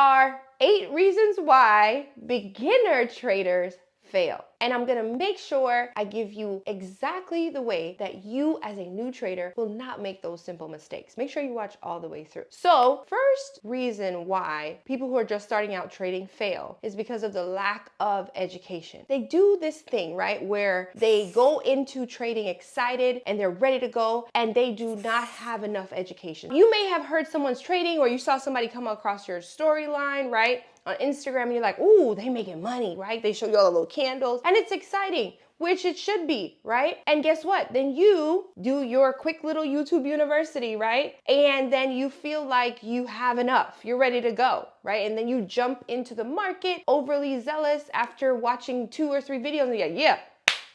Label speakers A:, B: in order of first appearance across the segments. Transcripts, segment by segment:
A: are 8 reasons why beginner traders fail. And I'm gonna make sure I give you exactly the way that you as a new trader will not make those simple mistakes. Make sure you watch all the way through. So first reason why people who are just starting out trading fail is because of the lack of education. They do this thing, right, where they go into trading excited and they're ready to go and they do not have enough education. You may have heard someone's trading or you saw somebody come across your storyline, right, on Instagram, and you're like, ooh, they making money, right? They show you all the little candles and it's exciting, which it should be, right? And guess what? Then you do your quick little YouTube university, right? And then you feel like you have enough, you're ready to go, right? And then you jump into the market overly zealous after watching 2 or 3 videos and you're like, yeah,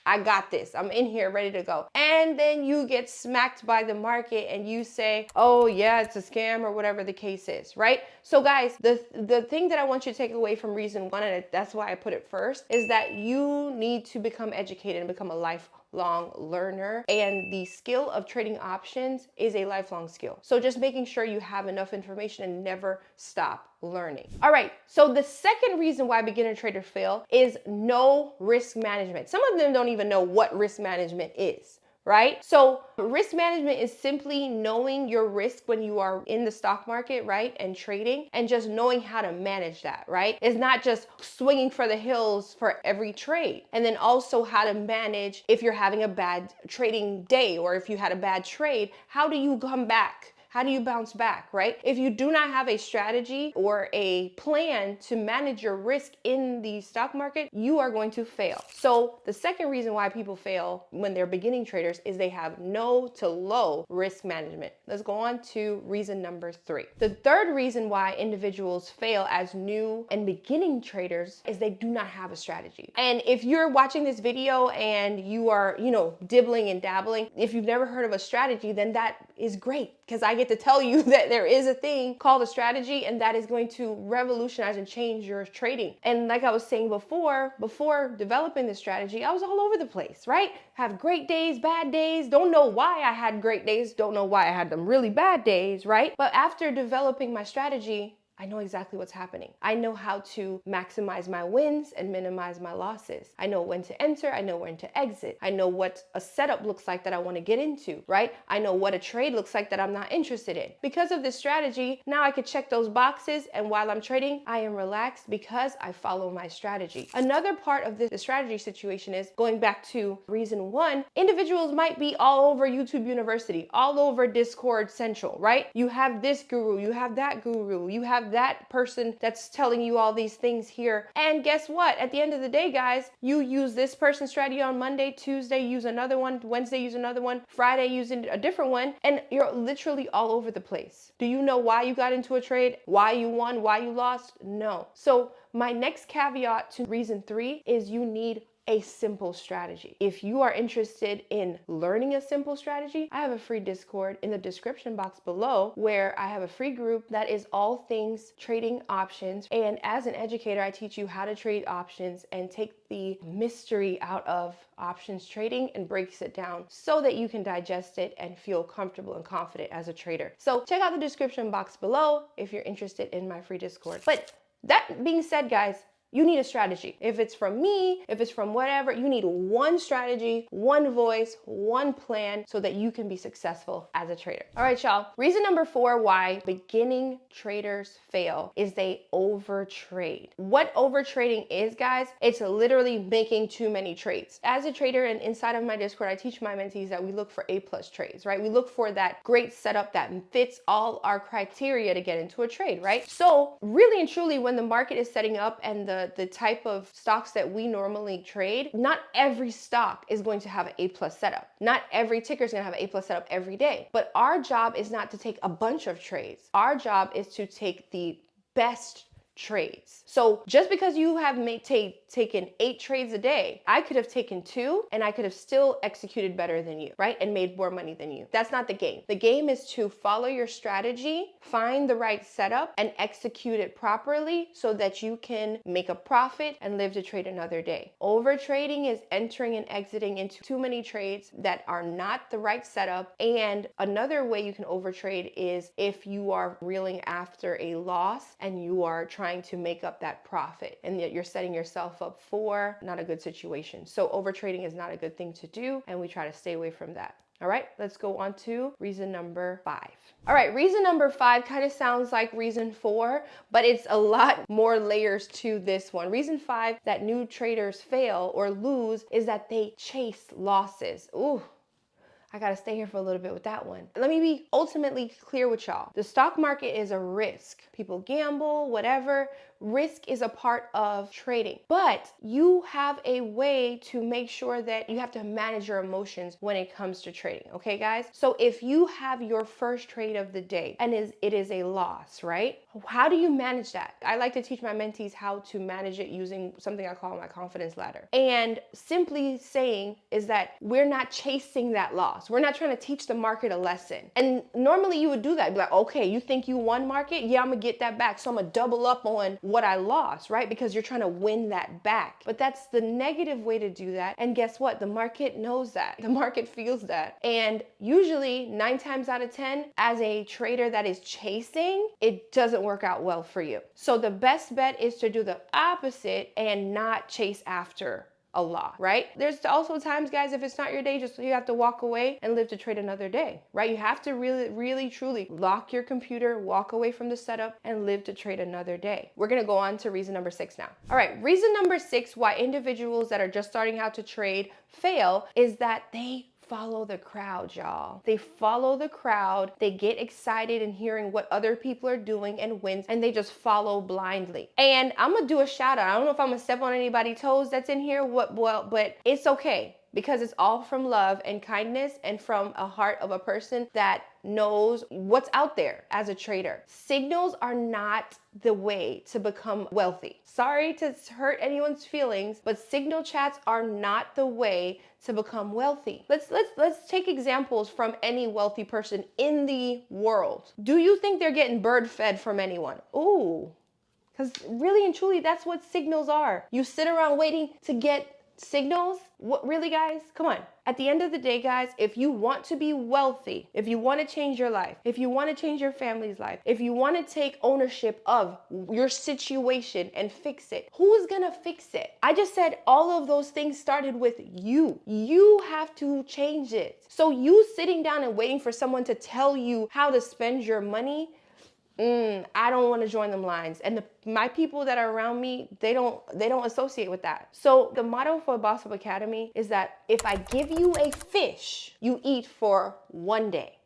A: I got this. I'm in here ready to go. And then you get smacked by the market and you say, oh yeah, it's a scam or whatever the case is, right? So guys, the thing that I want you to take away from reason 1, and that's why I put it first, is that you need to become educated and become a lifelong learner. And the skill of trading options is a lifelong skill. So just making sure you have enough information and never stop learning. All right, so the second reason why beginner traders fail is no risk management. Some of them don't even know what risk management is, right? So risk management is simply knowing your risk when you are in the stock market, right, and trading, and just knowing how to manage that, right? It's not just swinging for the hills for every trade. And then also how to manage if you're having a bad trading day or if you had a bad trade, how do you come back? How do you bounce back, right? If you do not have a strategy or a plan to manage your risk in the stock market, you are going to fail. So the second reason why people fail when they're beginning traders is they have no to low risk management. Let's go on to reason number 3. The third reason why individuals fail as new and beginning traders is they do not have a strategy. And if you're watching this video and you are, dibbling and dabbling, if you've never heard of a strategy, then that is great, because I get to tell you that there is a thing called a strategy, and that is going to revolutionize and change your trading. And like I was saying before developing this strategy, I was all over the place, right? Have great days, bad days, don't know why I had great days, don't know why I had them really bad days, right? But after developing my strategy, I know exactly what's happening. I know how to maximize my wins and minimize my losses. I know when to enter, I know when to exit. I know what a setup looks like that I want to get into, right? I know what a trade looks like that I'm not interested in. Because of this strategy, now I could check those boxes, and while I'm trading, I am relaxed because I follow my strategy. Another part of the strategy situation is going back to reason 1, individuals might be all over YouTube University, all over Discord Central, right? You have this guru, you have that guru, you have that person that's telling you all these things here. And guess what? At the end of the day, guys, you use this person's strategy on Monday, Tuesday, use another one, Wednesday, use another one, Friday, using a different one, and you're literally all over the place. Do you know why you got into a trade? Why you won? Why you lost? No. So my next caveat to reason 3 is you need a simple strategy. If you are interested in learning a simple strategy, I have a free Discord in the description box below where I have a free group that is all things trading options. And as an educator, I teach you how to trade options and take the mystery out of options trading and breaks it down so that you can digest it and feel comfortable and confident as a trader. So check out the description box below if you're interested in my free Discord. But that being said, guys, you need a strategy. If it's from me, if it's from whatever, you need one strategy, one voice, one plan so that you can be successful as a trader. All right, y'all. Reason number 4 why beginning traders fail is they overtrade. What overtrading is, guys, it's literally making too many trades. As a trader and inside of my Discord, I teach my mentees that we look for A+ trades, right? We look for that great setup that fits all our criteria to get into a trade, right? So really and truly, when the market is setting up and the type of stocks that we normally trade, not every stock is going to have an A+ setup. Not every ticker is going to have an A+ setup every day. But our job is not to take a bunch of trades. Our job is to take the best trades. So just because you have taken 8 trades a day, I could have taken 2 and I could have still executed better than you, right? And made more money than you. That's not the game. The game is to follow your strategy, find the right setup, and execute it properly so that you can make a profit and live to trade another day. Over trading is entering and exiting into too many trades that are not the right setup. And another way you can overtrade is if you are reeling after a loss and you are trying to make up that profit, and yet you're setting yourself up for not a good situation. So overtrading is not a good thing to do, and we try to stay away from that. All right, let's go on to reason number 5. All right, reason number 5 kind of sounds like reason 4, but it's a lot more layers to this one. Reason 5 that new traders fail or lose is that they chase losses. Ooh, I gotta stay here for a little bit with that one. Let me be ultimately clear with y'all. The stock market is a risk. People gamble, whatever. Risk is a part of trading, but you have a way to make sure that you have to manage your emotions when it comes to trading. Okay, guys? So if you have your first trade of the day and it is a loss, right? How do you manage that? I like to teach my mentees how to manage it using something I call my confidence ladder. And simply saying is that we're not chasing that loss. We're not trying to teach the market a lesson. And normally you would do that. Be like, okay, you think you won market? Yeah, I'm gonna get that back. So I'm gonna double up on what I lost, right? Because you're trying to win that back. But that's the negative way to do that. And guess what? The market knows that. The market feels that. And usually 9 times out of 10, as a trader that is chasing, it doesn't work out well for you. So the best bet is to do the opposite and not chase after a lot, right? There's also times, guys, if it's not your day, just you have to walk away and live to trade another day, right? You have to really, truly lock your computer, walk away from the setup, and live to trade another day. We're gonna go on to reason number 6 now. All right, reason number 6 why individuals that are just starting out to trade fail is that they follow the crowd, y'all. They follow the crowd. They get excited in hearing what other people are doing and wins, and they just follow blindly. And I'm gonna do a shout out. I don't know if I'm gonna step on anybody's toes that's in here, but it's okay, because it's all from love and kindness and from a heart of a person that knows what's out there as a trader. Signals are not the way to become wealthy. Sorry to hurt anyone's feelings, but signal chats are not the way to become wealthy. Let's take examples from any wealthy person in the world. Do you think they're getting bird fed from anyone? Ooh, because really and truly, that's what signals are. You sit around waiting to get signals? What, really, guys? Come on. At the end of the day, guys, if you want to be wealthy, if you want to change your life, if you want to change your family's life, if you want to take ownership of your situation and fix it, who's gonna fix it? I just said all of those things started with you. You have to change it. So you sitting down and waiting for someone to tell you how to spend your money, I don't want to join them lines. And my people that are around me, they don't associate with that. So the motto for Boss Up Academy is that if I give you a fish, you eat for one day.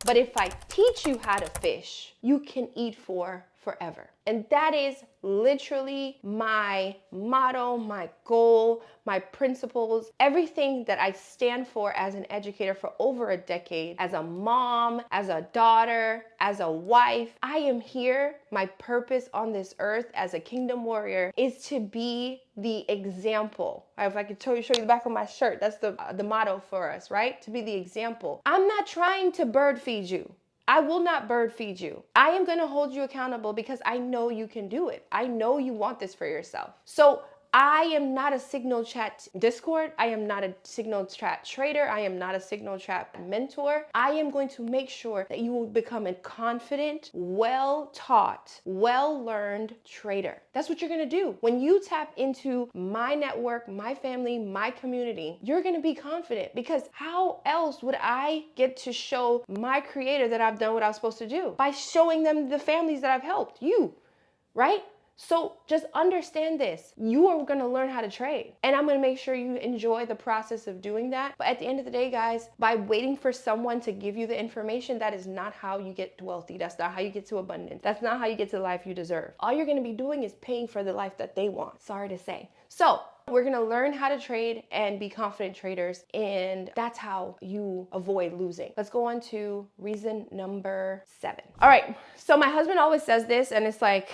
A: But if I teach you how to fish, you can eat for forever. And that is literally my motto, my goal, my principles, everything that I stand for as an educator for over a decade, as a mom, as a daughter, as a wife. I am here. My purpose on this earth as a kingdom warrior is to be the example. If I could show you the back of my shirt, that's the motto for us, right? To be the example. I'm not trying to bird feed you. I will not bird feed you. I am going to hold you accountable because I know you can do it. I know you want this for yourself. So I am not a signal chat Discord. I am not a signal chat trader. I am not a signal chat mentor. I am going to make sure that you will become a confident, well-taught, well-learned trader. That's what you're going to do. When you tap into my network, my family, my community, you're going to be confident, because how else would I get to show my creator that I've done what I was supposed to do? By showing them the families that I've helped, you, right? So just understand this. You are going to learn how to trade. And I'm going to make sure you enjoy the process of doing that. But at the end of the day, guys, by waiting for someone to give you the information, that is not how you get wealthy. That's not how you get to abundance. That's not how you get to the life you deserve. All you're going to be doing is paying for the life that they want. Sorry to say. So we're going to learn how to trade and be confident traders. And that's how you avoid losing. Let's go on to reason number 7. All right. So my husband always says this, and it's like,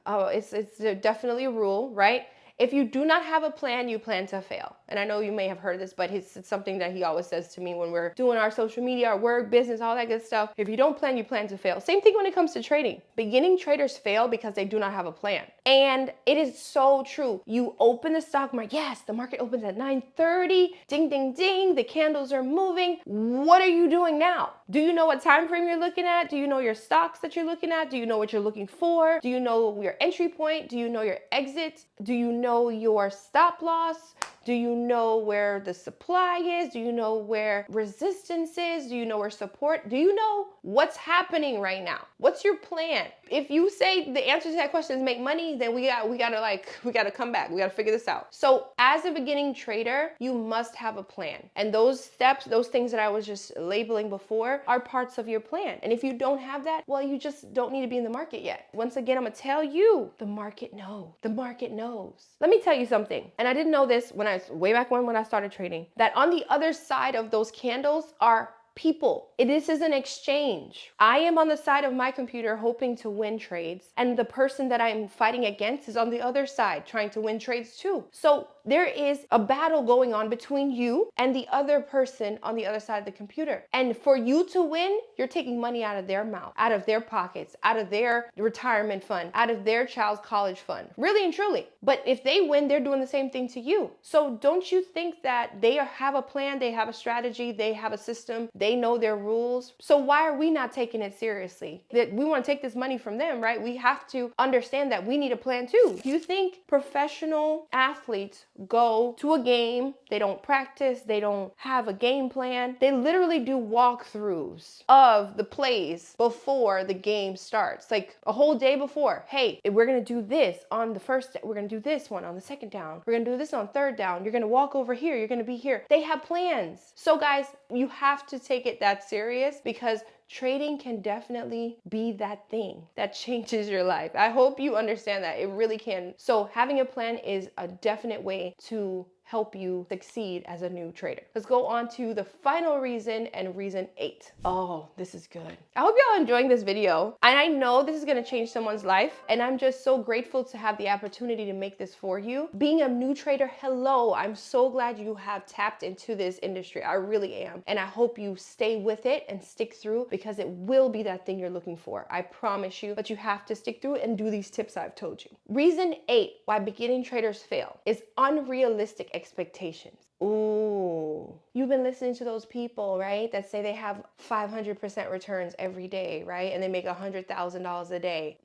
A: It's definitely a rule, right? If you do not have a plan, you plan to fail. And I know you may have heard this, but it's something that he always says to me when we're doing our social media, our work, business, all that good stuff. If you don't plan, you plan to fail. Same thing when it comes to trading. Beginning traders fail because they do not have a plan. And it is so true. You open the stock market. Yes, the market opens at 9:30. Ding, ding, ding. The candles are moving. What are you doing now? Do you know what time frame you're looking at? Do you know your stocks that you're looking at? Do you know what you're looking for? Do you know your entry point? Do you know your exit? Do you know your stop loss? Do you know where the supply is? Do you know where resistance is? Do you know where support? Do you know what's happening right now? What's your plan? If you say the answer to that question is make money, then we gotta come back. We gotta figure this out. So as a beginning trader, you must have a plan. And those steps, those things that I was just labeling before are parts of your plan. And if you don't have that, well, you just don't need to be in the market yet. Once again, I'm gonna tell you, the market knows. The market knows. Let me tell you something. And I didn't know this way back when I started trading, that on the other side of those candles are people. This is an exchange. I am on the side of my computer hoping to win trades, and the person that I'm fighting against is on the other side trying to win trades too. So there is a battle going on between you and the other person on the other side of the computer. And for you to win, you're taking money out of their mouth, out of their pockets, out of their retirement fund, out of their child's college fund, really and truly. But if they win, they're doing the same thing to you. So don't you think that they have a plan, they have a strategy, they have a system, they know their rules? So why are we not taking it seriously? That we want to take this money from them, right? We have to understand that we need a plan too. You think professional athletes go to a game, they don't practice, they don't have a game plan. They literally do walkthroughs of the plays before the game starts, like a whole day before. Hey, we're gonna do this on the first day, we're gonna do this one on the second down, we're gonna do this on third down, you're gonna walk over here, you're gonna be here. They have plans. So guys, you have to take it that serious, because trading can definitely be that thing that changes your life. I hope you understand that. It really can. So having a plan is a definite way to help you succeed as a new trader. Let's go on to the final reason, and reason 8. Oh, this is good. I hope y'all enjoying this video. And I know this is gonna change someone's life, and I'm just so grateful to have the opportunity to make this for you. Being a new trader, hello, I'm so glad you have tapped into this industry. I really am. And I hope you stay with it and stick through, because it will be that thing you're looking for. I promise you. But you have to stick through it and do these tips I've told you. Reason 8 why beginning traders fail is unrealistic expectations. Ooh, you've been listening to those people, right? That say they have 500% returns every day, right? And they make $100,000 a day.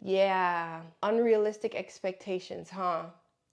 A: Yeah. Unrealistic expectations, huh?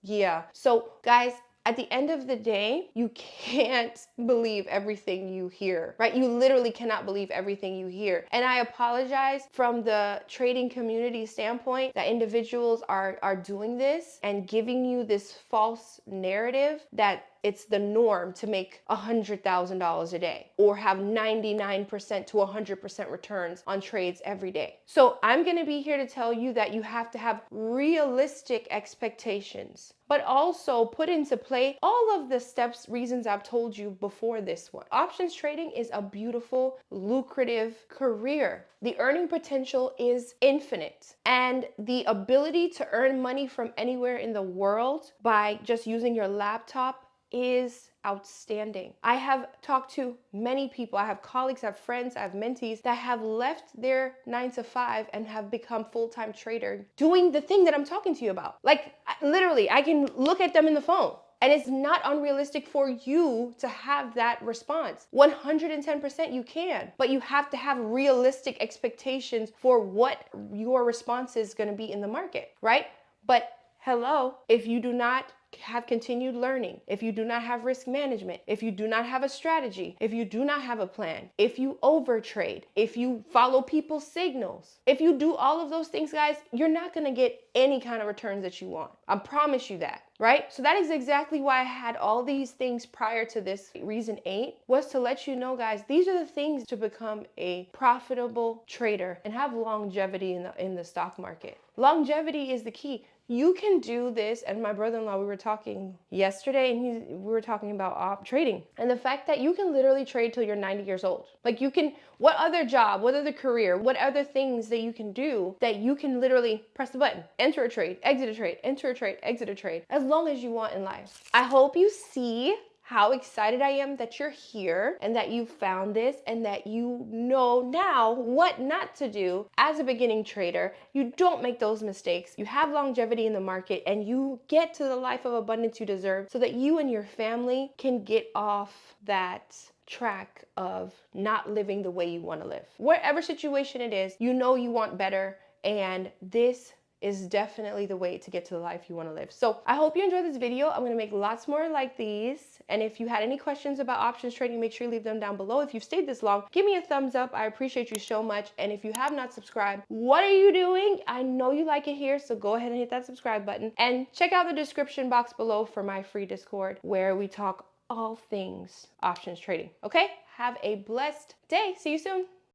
A: Yeah. So guys, at the end of the day, you can't believe everything you hear, right? You literally cannot believe everything you hear. And I apologize from the trading community standpoint that individuals are doing this and giving you this false narrative that it's the norm to make $100,000 a day or have 99% to 100% returns on trades every day. So I'm going to be here to tell you that you have to have realistic expectations, but also put into play all of the reasons I've told you before this one. Options trading is a beautiful, lucrative career. The earning potential is infinite, and the ability to earn money from anywhere in the world by just using your laptop is outstanding. I have talked to many people. I have colleagues, I have friends, I have mentees that have left their 9 to 5 and have become full-time trader doing the thing that I'm talking to you about. Like literally, I can look at them in the phone. And it's not unrealistic for you to have that response. 110% you can, but you have to have realistic expectations for what your response is going to be in the market, right? But hello, if you do not have continued learning, if you do not have risk management, if you do not have a strategy, if you do not have a plan, if you overtrade, if you follow people's signals, if you do all of those things, guys, you're not going to get any kind of returns that you want. I promise you that, right? So that is exactly why I had all these things prior to this. Reason 8 was to let you know, guys, these are the things to become a profitable trader and have longevity in the stock market. Longevity is the key. You can do this, and my brother-in-law, we were talking yesterday, and we were talking about trading, and the fact that you can literally trade till you're 90 years old. Like What other job, what other career, what other things that you can do that you can literally press the button, enter a trade, exit a trade, enter a trade, exit a trade, as long as you want in life. I hope you see how excited I am that you're here and that you found this and that you know now what not to do as a beginning trader. You don't make those mistakes. You have longevity in the market and you get to the life of abundance you deserve so that you and your family can get off that track of not living the way you want to live. Whatever situation it is, you know you want better, and this is definitely the way to get to the life you want to live. So I hope you enjoyed this video. I'm going to make lots more like these. And if you had any questions about options trading, make sure you leave them down below. If you've stayed this long, give me a thumbs up. I appreciate you so much. And if you have not subscribed, what are you doing? I know you like it here, so go ahead and hit that subscribe button. And check out the description box below for my free Discord where we talk all things options trading. Okay? Have a blessed day. See you soon.